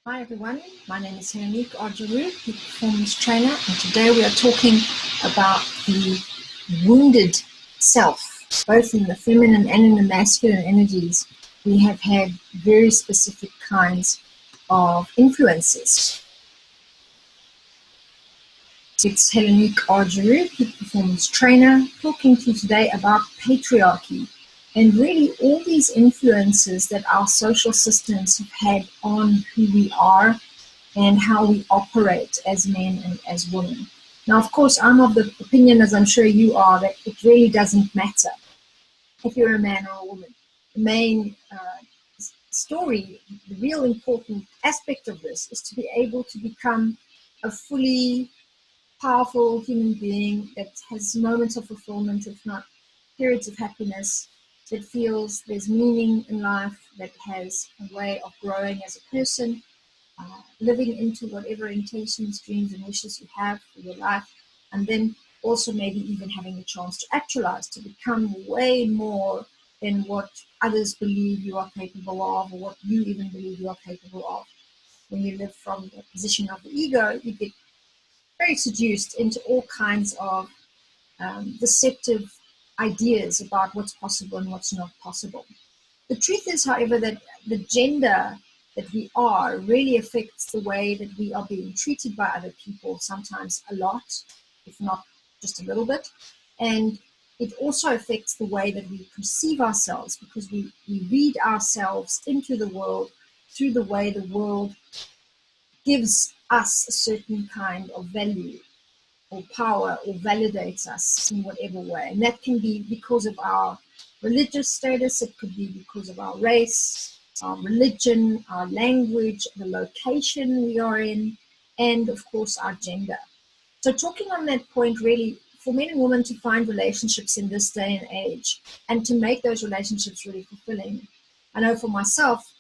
Hi everyone, my name is Helenique Argeru, Peak Performance Trainer, and today we are talking about the wounded self, both in the feminine and in the masculine energies. We have had very specific kinds of influences. It's Helenique Argeru, Peak Performance Trainer, talking to you today about patriarchy and really all these influences that our social systems have had on who we are and how we operate as men and as women. Now, of course, I'm of the opinion, as I'm sure you are, that it really doesn't matter if you're a man or a woman. The main story, the real important aspect of this is to be able to become a fully powerful human being that has moments of fulfillment, if not periods of happiness, that feels there's meaning in life, that has a way of growing as a person, living into whatever intentions, dreams, and wishes you have for your life, and then also maybe even having the chance to actualize, to become way more than what others believe you are capable of, or what you even believe you are capable of. When you live from the position of the ego, you get very seduced into all kinds of deceptive ideas about what's possible and what's not possible. The truth is, however, that the gender that we are really affects the way that we are being treated by other people, sometimes a lot, if not just a little bit. And it also affects the way that we perceive ourselves, because we read ourselves into the world through the way the world gives us a certain kind of value or power or validates us in whatever way. And that can be because of our religious status, it could be because of our race, our religion, our language, the location we are in, and of course our gender. So talking on that point, really, for men and women to find relationships in this day and age and to make those relationships really fulfilling. I know for myself,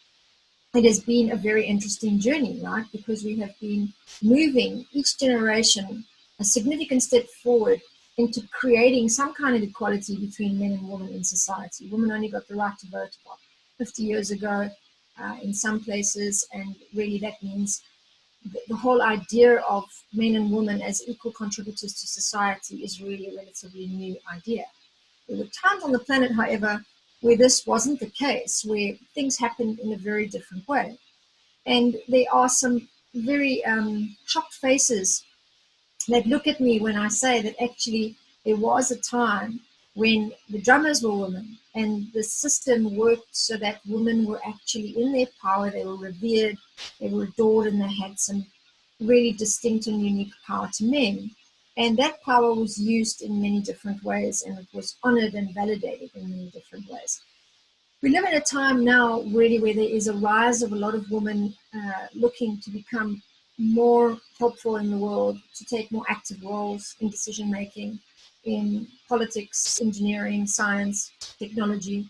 it has been a very interesting journey, right? Because we have been moving each generation a significant step forward into creating some kind of equality between men and women in society. Women only got the right to vote about 50 years ago in some places, and really that means the whole idea of men and women as equal contributors to society is really a relatively new idea. There were times on the planet, however, where this wasn't the case, where things happened in a very different way. And there are some very shocked faces that look at me when I say that actually there was a time when the drummers were women and the system worked so that women were actually in their power, they were revered, they were adored, and they had some really distinct and unique power to men. And that power was used in many different ways, and it was honored and validated in many different ways. We live in a time now really where there is a rise of a lot of women looking to become more helpful in the world, to take more active roles in decision making, in politics, engineering, science, technology,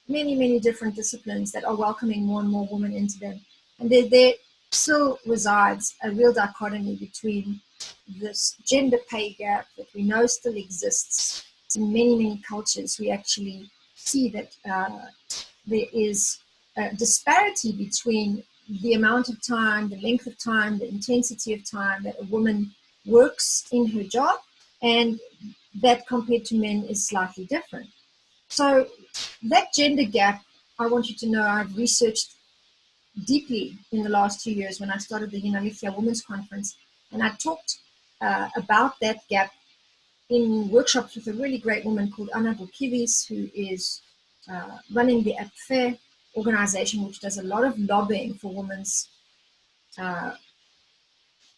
many different disciplines that are welcoming more and more women into them. And there still resides a real dichotomy between this gender pay gap that we know still exists in many cultures. We actually see that there is a disparity between the amount of time, the length of time, the intensity of time that a woman works in her job, and that compared to men is slightly different. So that gender gap, I want you to know, I've researched deeply in the last 2 years when I started the Hinalithia Women's Conference, and I talked about that gap in workshops with a really great woman called Anna Bukivis, who is running the APFAIR organization, which does a lot of lobbying for women's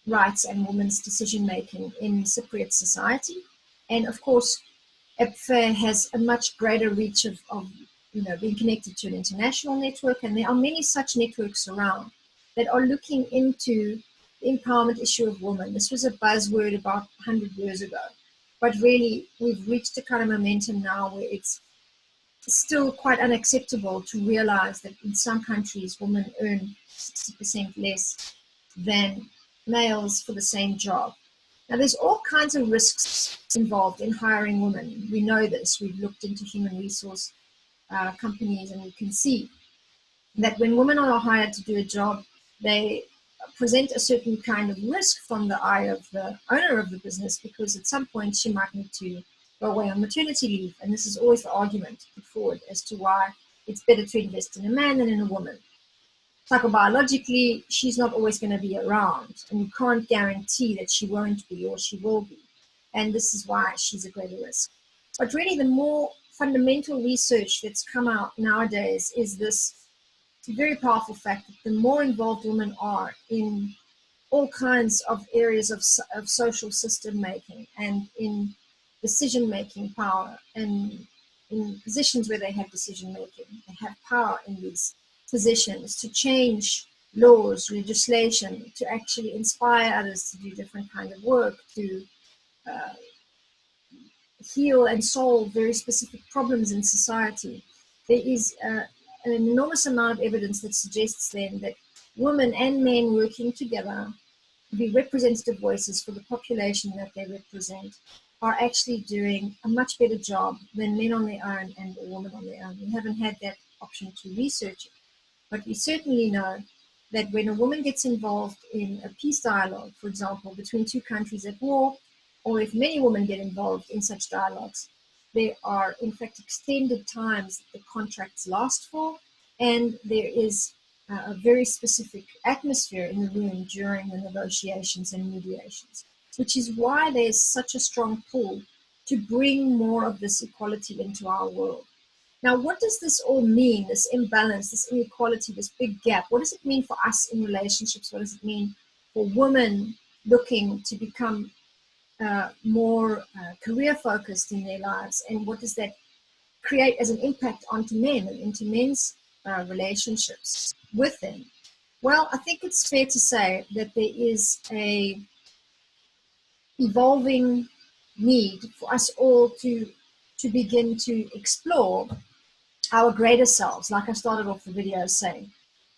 rights and women's decision making in Cypriot society. And of course, APFAIR has a much greater reach of being connected to an international network, and there are many such networks around that are looking into the empowerment issue of women. This was a buzzword about 100 years ago, but really we've reached a kind of momentum now where it's still quite unacceptable to realize that in some countries women earn 60% less than males for the same job. Now, there's all kinds of risks involved in hiring women. We know this. We've looked into human resource companies, and we can see that when women are hired to do a job, They present a certain kind of risk from the eye of the owner of the business, because at some point she might need to go away on maternity leave. And this is always the argument put forward as to why it's better to invest in a man than in a woman. Psychobiologically, she's not always going to be around, and you can't guarantee that she won't be or she will be. And this is why she's a greater risk. But really, the more fundamental research that's come out nowadays is this very powerful fact that the more involved women are in all kinds of areas of social system making and in decision making power, and in positions where they have decision making, they have power in these positions to change laws, legislation, to actually inspire others to do different kind of work, to uh, heal and solve very specific problems in society. There is an enormous amount of evidence that suggests then that women and men working together to be representative voices for the population that they represent are actually doing a much better job than men on their own and women on their own. We haven't had that option to research it, but we certainly know that when a woman gets involved in a peace dialogue, for example, between two countries at war, or if many women get involved in such dialogues, there are in fact extended times that the contracts last for, and there is a very specific atmosphere in the room during the negotiations and mediations, which is why there's such a strong pull to bring more of this equality into our world. Now, what does this all mean, this imbalance, this inequality, this big gap? What does it mean for us in relationships? What does it mean for women looking to become more career focused in their lives? And what does that create as an impact onto men and into men's relationships with them? Well, I think it's fair to say that there is a evolving need for us all to begin to explore our greater selves, like I started off the video saying.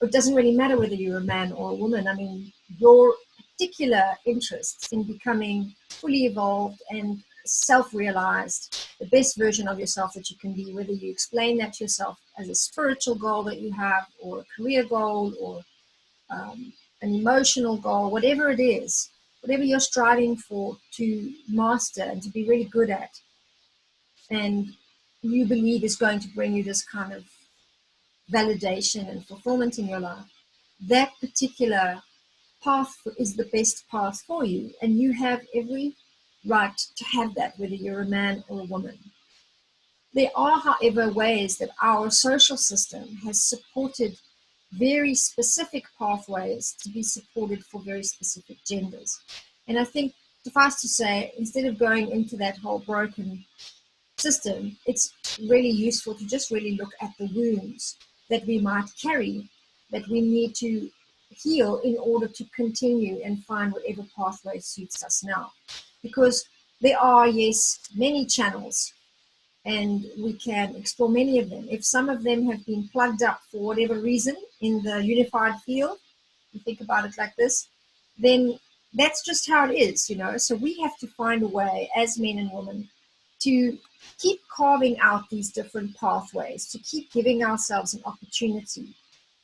It doesn't really matter whether you're a man or a woman. I mean, your particular interests in becoming fully evolved and self-realized, the best version of yourself that you can be, whether you explain that to yourself as a spiritual goal that you have, or a career goal, or an emotional goal, whatever it is, whatever you're striving for to master and to be really good at, and you believe is going to bring you this kind of validation and fulfillment in your life, that particular path is the best path for you, and you have every right to have that, whether you're a man or a woman. There are, however, ways that our social system has supported very specific pathways to be supported for very specific genders. And I think, suffice to say, instead of going into that whole broken system, it's really useful to just really look at the wounds that we might carry, that we need to heal in order to continue and find whatever pathway suits us now. Because there are, yes, many channels, and we can explore many of them. If some of them have been plugged up for whatever reason in the unified field, you think about it like this, then that's just how it is, you know. So we have to find a way as men and women to keep carving out these different pathways, to keep giving ourselves an opportunity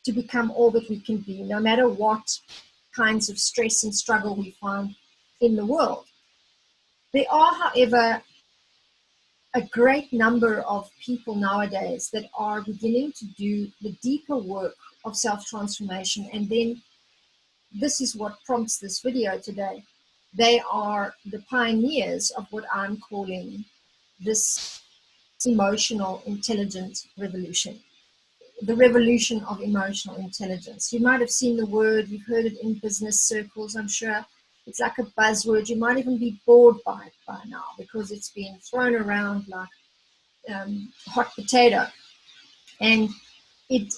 to become all that we can be, no matter what kinds of stress and struggle we find in the world. There are, however, a great number of people nowadays that are beginning to do the deeper work of self-transformation, and then this is what prompts this video today. They are the pioneers of what I'm calling this emotional intelligence revolution, the revolution of emotional intelligence. You might have seen the word, you've heard it in business circles, I'm sure. It's like a buzzword. You might even be bored by it by now, because it's been thrown around like hot potato. And it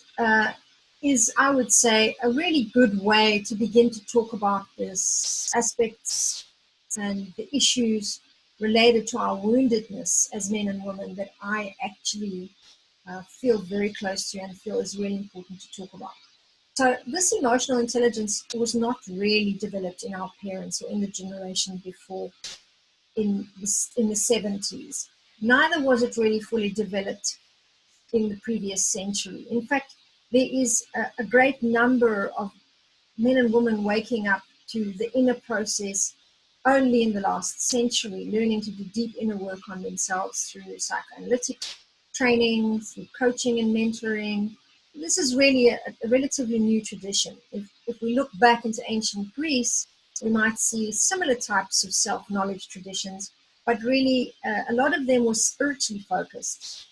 is, I would say, a really good way to begin to talk about this aspects and the issues related to our woundedness as men and women that I actually feel very close to and feel is really important to talk about. So this emotional intelligence was not really developed in our parents or in the generation before in the 70s. Neither was it really fully developed in the previous century. In fact, there is a great number of men and women waking up to the inner process only in the last century, learning to do deep inner work on themselves through psychoanalytic training, through coaching and mentoring. This is really a relatively new tradition. If we look back into ancient Greece, we might see similar types of self-knowledge traditions, but really a lot of them were spiritually focused.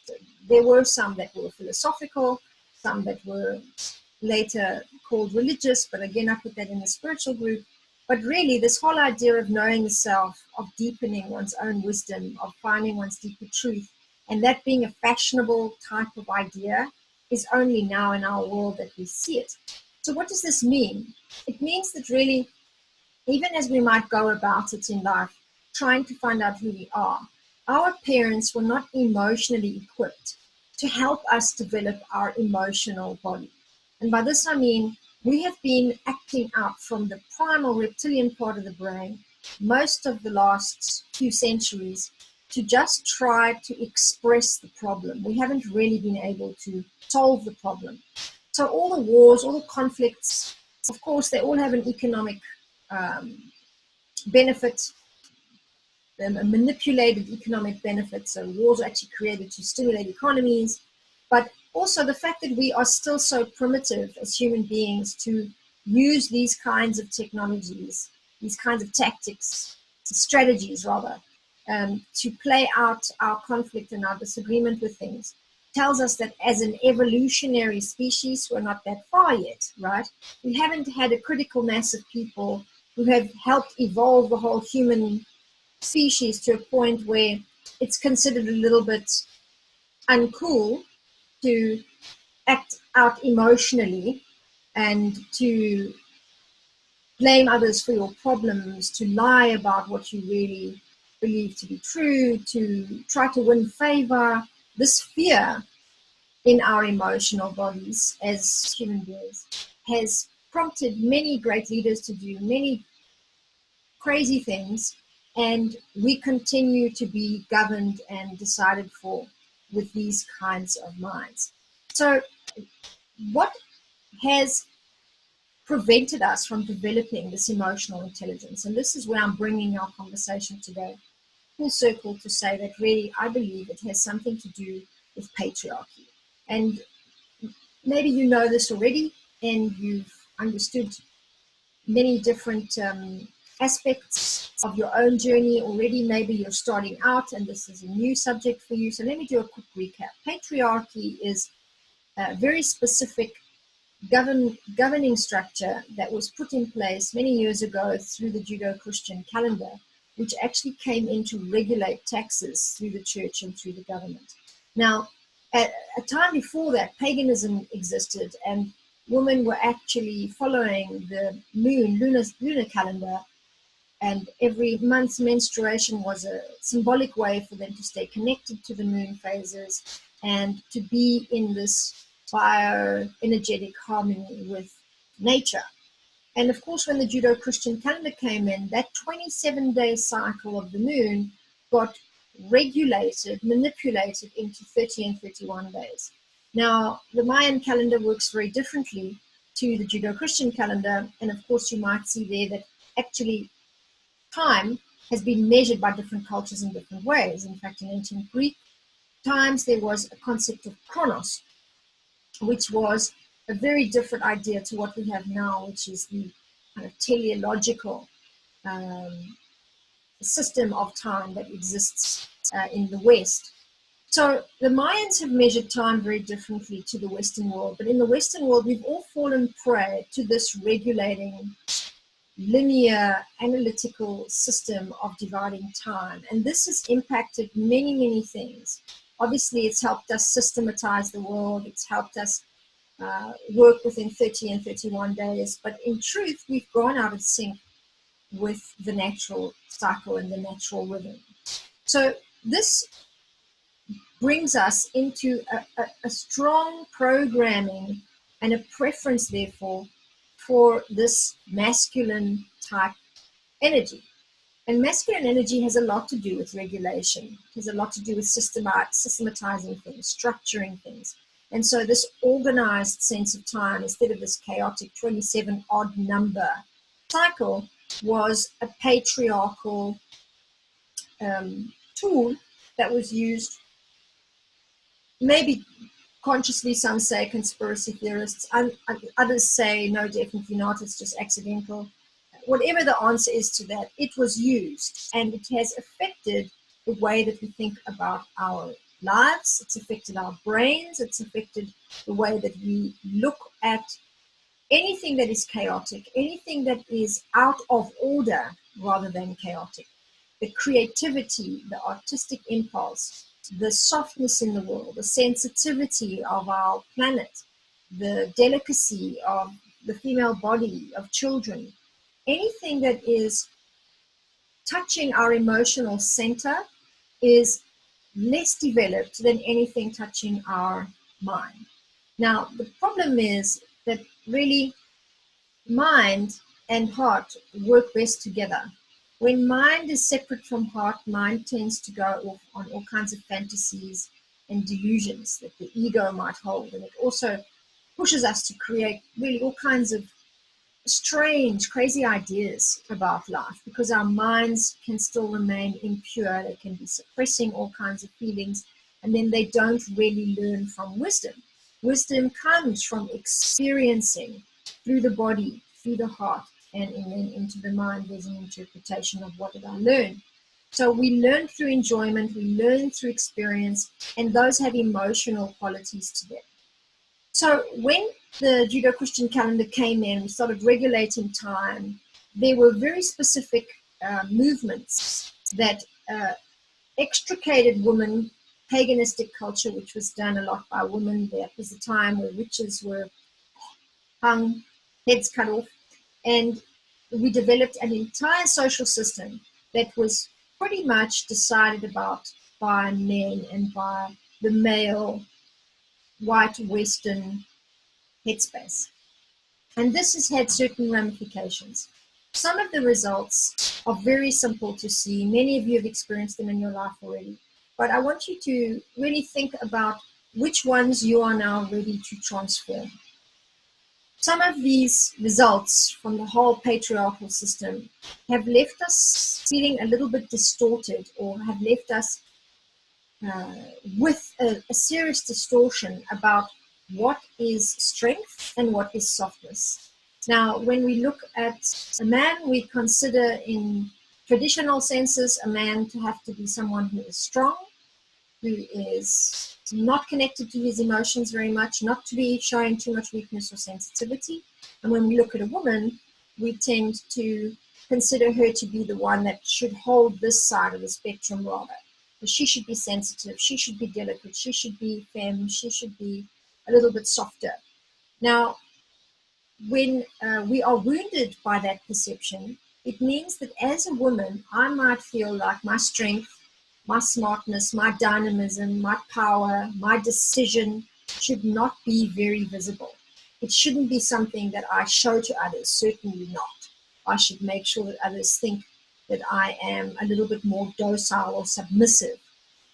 There were some that were philosophical, some that were later called religious, but again, I put that in the spiritual group. But really, this whole idea of knowing the self, of deepening one's own wisdom, of finding one's deeper truth, and that being a fashionable type of idea is only now in our world that we see it. So what does this mean? It means that really, even as we might go about it in life, trying to find out who we are, our parents were not emotionally equipped to help us develop our emotional body. And by this I mean, we have been acting out from the primal reptilian part of the brain most of the last few centuries to just try to express the problem. We haven't really been able to solve the problem. So all the wars, all the conflicts, of course, they all have an economic benefit, a manipulated economic benefit. So wars are actually created to stimulate economies. But also the fact that we are still so primitive as human beings to use these kinds of technologies, these kinds of tactics, strategies rather, to play out our conflict and our disagreement with things, tells us that as an evolutionary species, we're not that far yet, right? We haven't had a critical mass of people who have helped evolve the whole human species to a point where it's considered a little bit uncool to act out emotionally and to blame others for your problems, to lie about what you really believe to be true, to try to win favor. This fear in our emotional bodies as human beings has prompted many great leaders to do many crazy things, and we continue to be governed and decided for with these kinds of minds. So what has prevented us from developing this emotional intelligence? And this is where I'm bringing our conversation today full circle to say that really I believe it has something to do with patriarchy. And maybe you know this already and you've understood many different aspects of your own journey already. Maybe you're starting out and this is a new subject for you. So let me do a quick recap. Patriarchy is a very specific governing structure that was put in place many years ago through the Judeo-Christian calendar, which actually came in to regulate taxes through the church and through the government. Now, at a time before that, paganism existed and women were actually following the lunar calendar, and every month's menstruation was a symbolic way for them to stay connected to the moon phases and to be in this bioenergetic harmony with nature. And of course, when the Judeo-Christian calendar came in, that 27-day cycle of the moon got regulated, manipulated into 30 and 31 days. Now, the Mayan calendar works very differently to the Judeo-Christian calendar. And of course, you might see there that actually time has been measured by different cultures in different ways. In fact, in ancient Greek times, there was a concept of chronos, which was a very different idea to what we have now, which is the kind of teleological system of time that exists in the West. So the Mayans have measured time very differently to the Western world, but in the Western world, we've all fallen prey to this regulating, linear, analytical system of dividing time. And this has impacted many, many things. Obviously, it's helped us systematize the world. It's helped us work within 30 and 31 days. But in truth, we've gone out of sync with the natural cycle and the natural rhythm. So this brings us into a strong programming and a preference, therefore, for this masculine type energy. And masculine energy has a lot to do with regulation. It has a lot to do with systematizing things, structuring things. And so this organized sense of time, instead of this chaotic 27 odd number cycle, was a patriarchal tool that was used, maybe consciously, some say conspiracy theorists, others say no, definitely not, it's just accidental. Whatever the answer is to that, it was used, and it has affected the way that we think about our lives. It's affected our brains. It's affected the way that we look at anything that is chaotic, anything that is out of order rather than chaotic. The creativity, the artistic impulse, the softness in the world, the sensitivity of our planet, the delicacy of the female body, of children, anything that is touching our emotional center is less developed than anything touching our mind. Now, the problem is that really mind and heart work best together. When mind is separate from heart, mind tends to go off on all kinds of fantasies and delusions that the ego might hold. And it also pushes us to create really all kinds of strange, crazy ideas about life, because our minds can still remain impure. They can be suppressing all kinds of feelings, and then they don't really learn from wisdom. Wisdom comes from experiencing through the body, through the heart, and then into the mind. There's an interpretation of what did I learn. So we learn through enjoyment, we learn through experience, and those have emotional qualities to them. So when the Judeo-Christian calendar came in, we started regulating time. There were very specific movements that extricated women, paganistic culture, which was done a lot by women. There was a time where witches were hung, heads cut off, and we developed an entire social system that was pretty much decided about by men and by the male, white, Western headspace. And this has had certain ramifications. Some of the results are very simple to see. Many of you have experienced them in your life already. But I want you to really think about which ones you are now ready to transform. Some of these results from the whole patriarchal system have left us feeling a little bit distorted, or have left us with a serious distortion about what is strength and what is softness. Now, when we look at a man, we consider in traditional senses a man to have to be someone who is strong, who is not connected to his emotions very much, not to be showing too much weakness or sensitivity. And when we look at a woman, we tend to consider her to be the one that should hold this side of the spectrum rather. She should be sensitive, she should be delicate, she should be femme, she should be a little bit softer. Now, when we are wounded by that perception, it means that as a woman, I might feel like my strength, my smartness, my dynamism, my power, my decision should not be very visible. It shouldn't be something that I show to others, certainly not. I should make sure that others think that I am a little bit more docile or submissive,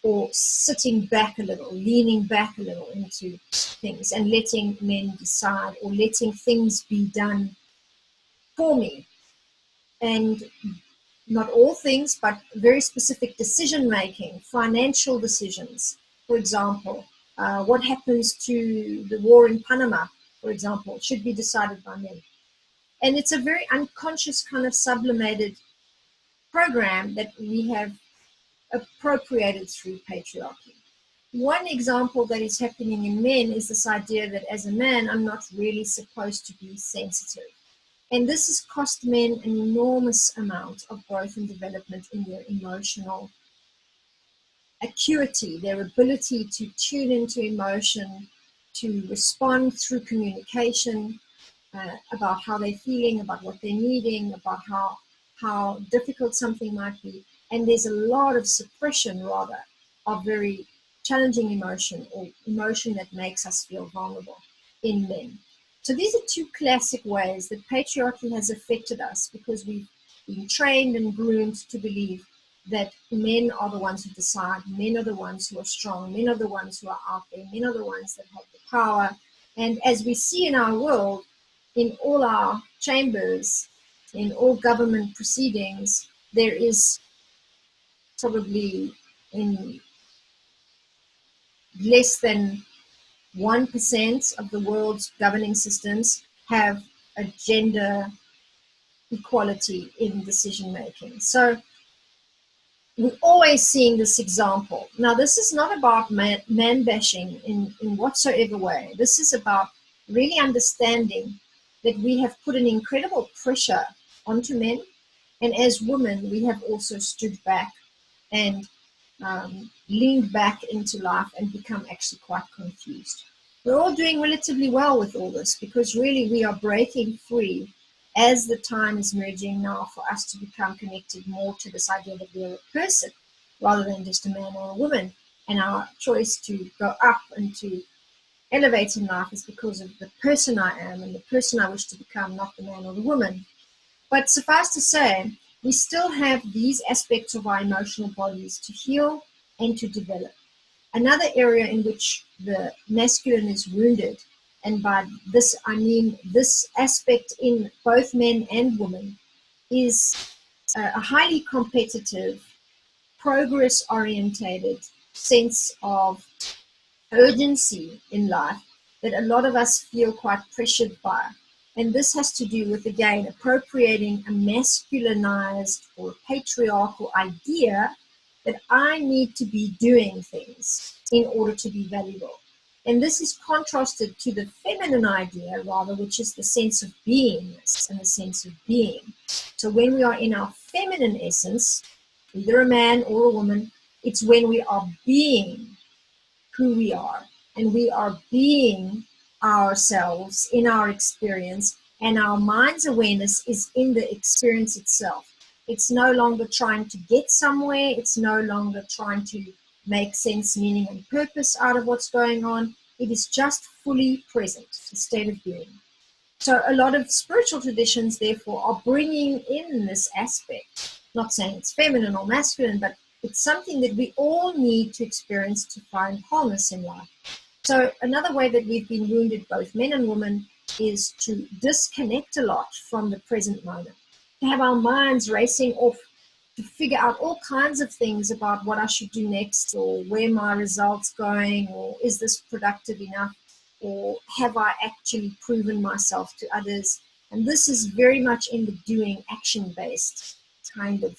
or sitting back a little, leaning back a little into things and letting men decide, or letting things be done for me. And not all things, but very specific decision making, financial decisions, for example. What happens to the war in Panama, for example, should be decided by men. And it's a very unconscious kind of sublimated program that we have appropriated through patriarchy. One example that is happening in men is this idea that as a man, I'm not really supposed to be sensitive. And this has cost men an enormous amount of growth and development in their emotional acuity, their ability to tune into emotion, to respond through communication, about how they're feeling, about what they're needing, about how difficult something might be. And there's a lot of suppression, rather, of very challenging emotion, or emotion that makes us feel vulnerable in men. So these are two classic ways that patriarchy has affected us, because we've been trained and groomed to believe that men are the ones who decide, men are the ones who are strong, men are the ones who are out there, men are the ones that have the power. And as we see in our world, in all our chambers, in all government proceedings, there is probably in less than 1% of the world's governing systems have a gender equality in decision making. So we're always seeing this example. Now, this is not about man bashing in whatsoever way. This is about really understanding that we have put an incredible pressure onto men. And as women, we have also stood back and leaned back into life and become actually quite confused. We're all doing relatively well with all this because really we are breaking free as the time is merging now for us to become connected more to this idea that we're a person rather than just a man or a woman. And our choice to go up and to elevate in life is because of the person I am and the person I wish to become, not the man or the woman. But suffice to say, we still have these aspects of our emotional bodies to heal and to develop. Another area in which the masculine is wounded, and by this I mean this aspect in both men and women, is a highly competitive, progress-orientated sense of urgency in life that a lot of us feel quite pressured by. And this has to do with, again, appropriating a masculinized or patriarchal idea that I need to be doing things in order to be valuable. And this is contrasted to the feminine idea, rather, which is the sense of beingness and the sense of being. So when we are in our feminine essence, either a man or a woman, it's when we are being who we are, and we are being ourselves in our experience, and our mind's awareness is in the experience itself. It's no longer trying to get somewhere. It's no longer trying to make sense, meaning, and purpose out of what's going on. It is just fully present, a state of being. So a lot of spiritual traditions, therefore, are bringing in this aspect, not saying it's feminine or masculine, but it's something that we all need to experience to find wholeness in life. So another way that we've been wounded, both men and women, is to disconnect a lot from the present moment, to have our minds racing off to figure out all kinds of things about what I should do next, or where my results going, or is this productive enough, or have I actually proven myself to others? And this is very much in the doing, action-based kind of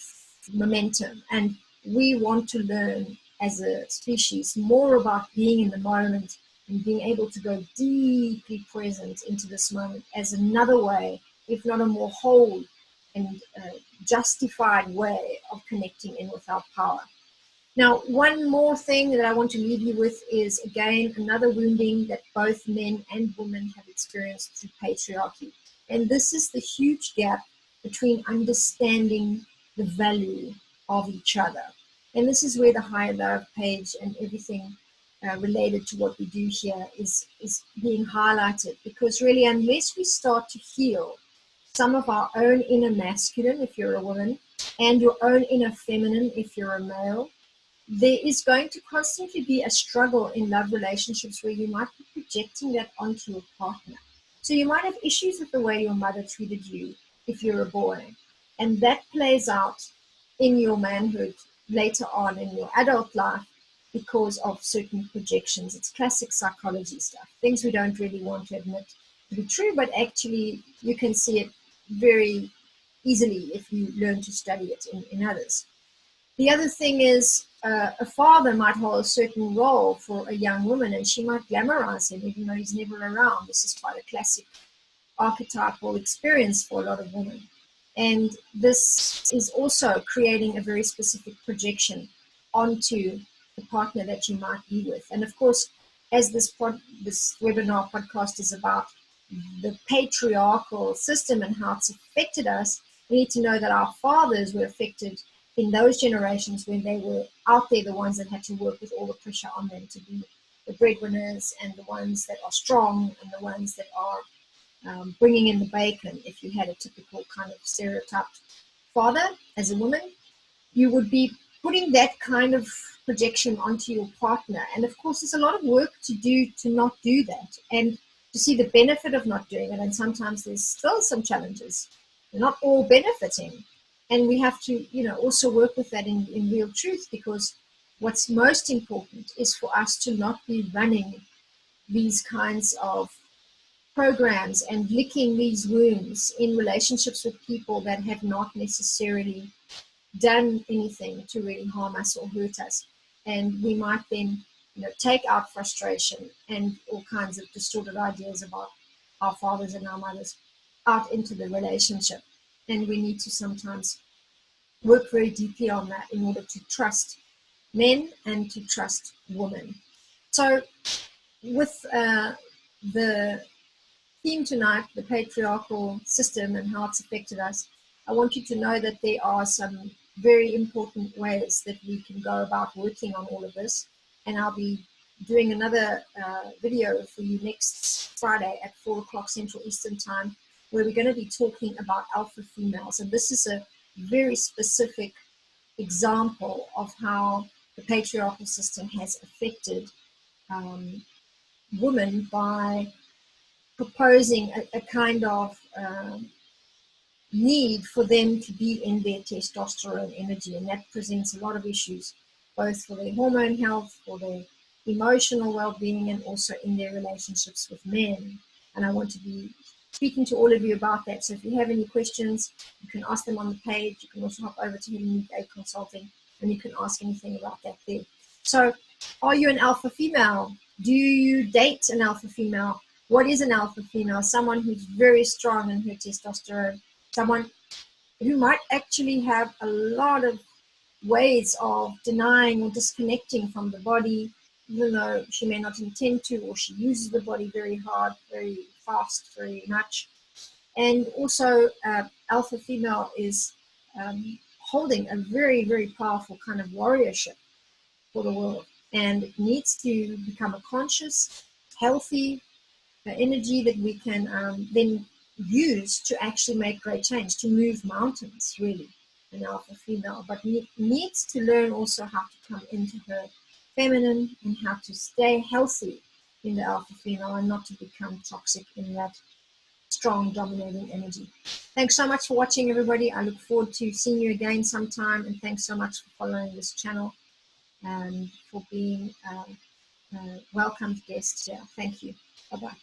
momentum. And we want to learn as a species more about being in the moment and being able to go deeply present into this moment as another way, if not a more whole and justified way of connecting in with our power. Now, one more thing that I want to leave you with is, again, another wounding that both men and women have experienced through patriarchy. And this is the huge gap between understanding the value of each other. And this is where the higher love page and everything related to what we do here is being highlighted. Because really, unless we start to heal some of our own inner masculine, if you're a woman, and your own inner feminine, if you're a male, there is going to constantly be a struggle in love relationships where you might be projecting that onto your partner. So you might have issues with the way your mother treated you if you're a boy, and that plays out in your manhood later on in your adult life because of certain projections. It's classic psychology stuff, things we don't really want to admit to be true, but actually you can see it very easily if you learn to study it in others. The other thing is a father might hold a certain role for a young woman, and she might glamorize him even though he's never around. This is quite a classic archetypal experience for a lot of women. And this is also creating a very specific projection onto the partner that you might be with. And of course, as this webinar podcast is about the patriarchal system and how it's affected us, we need to know that our fathers were affected in those generations when they were out there, the ones that had to work with all the pressure on them to be the breadwinners and the ones that are strong and the ones that are bringing in the bacon. If you had a typical kind of stereotyped father as a woman, you would be putting that kind of projection onto your partner. And of course, there's a lot of work to do to not do that and to see the benefit of not doing it. And sometimes there's still some challenges. They're not all benefiting. And we have to, also work with that in real truth, because what's most important is for us to not be running these kinds of programs and licking these wounds in relationships with people that have not necessarily done anything to really harm us or hurt us. And we might then, take out frustration and all kinds of distorted ideas about our fathers and our mothers out into the relationship. And we need to sometimes work very deeply on that in order to trust men and to trust women. So with the theme tonight, the patriarchal system and how it's affected us, I want you to know that there are some very important ways that we can go about working on all of this. And I'll be doing another video for you next Friday at 4 o'clock Central Eastern Time, where we're going to be talking about alpha females. And this is a very specific example of how the patriarchal system has affected women by proposing a kind of need for them to be in their testosterone energy, and that presents a lot of issues, both for their hormone health, for their emotional well-being, and also in their relationships with men. And I want to be speaking to all of you about that. So if you have any questions, you can ask them on the page. You can also hop over to Helen Meek Consulting, and you can ask anything about that there. So, are you an alpha female? Do you date an alpha female? What is an alpha female? Someone who's very strong in her testosterone, someone who might actually have a lot of ways of denying or disconnecting from the body, even though she may not intend to, or she uses the body very hard, very fast, very much. And also, alpha female is holding a very, very powerful kind of warriorship for the world, and it needs to become a conscious, healthy energy that we can then use to actually make great change, to move mountains, really, an alpha female. But needs to learn also how to come into her feminine and how to stay healthy in the alpha female and not to become toxic in that strong, dominating energy. Thanks so much for watching, everybody. I look forward to seeing you again sometime, and thanks so much for following this channel and for being welcomed guests here. Thank you. Bye-bye.